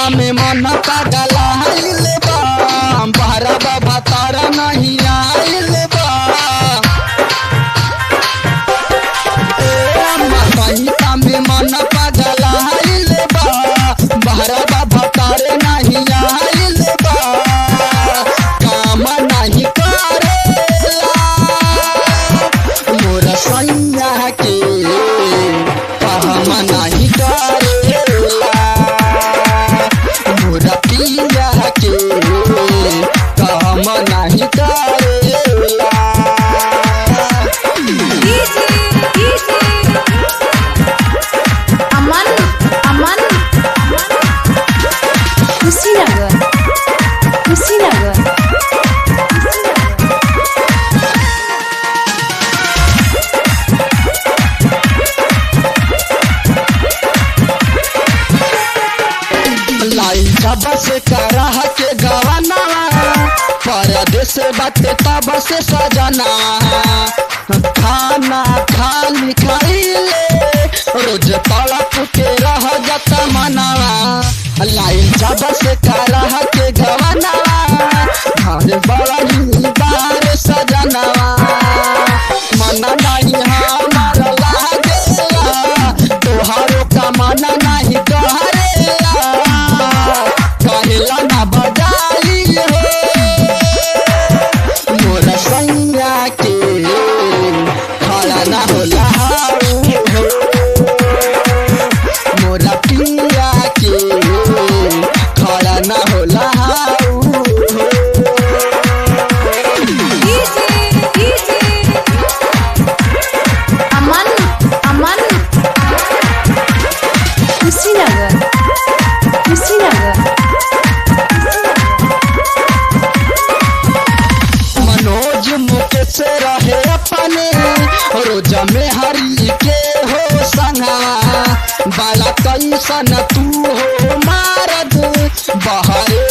कहिता में मन पागल आइल बा बहरा बाबा तारा नहीं आइल बा कहिता में मन पागल आइल बा बहरा बाबा तारे नहीं आइल बा काम नहीं करेला मोर सैया के काम नहीं करेला मोर पिया के काम नहीं करेला। अमन अमन कुशीनगर कुशीनगर लाई जब से करह के गवाना परदेश बाटे तब से सजना खाना खाली खाइले रोज तड़प के रह जाता मनावा लाई जब से करह के गवाना घर बड़ा ही बार सजनावा मन नहीं हमार लागेला तोहारो का मन नहीं तोहरेला कहेला ना बजाई हो मोर सैया के खड़ा ना होला हो मोर पिया के खड़ा ना होला अमन अमन कुशीनगर कुशीनगर मनोज मुकेश रहे अपने रोज में हरी के हो संगा बाला कैसन तू हो मारद बहरे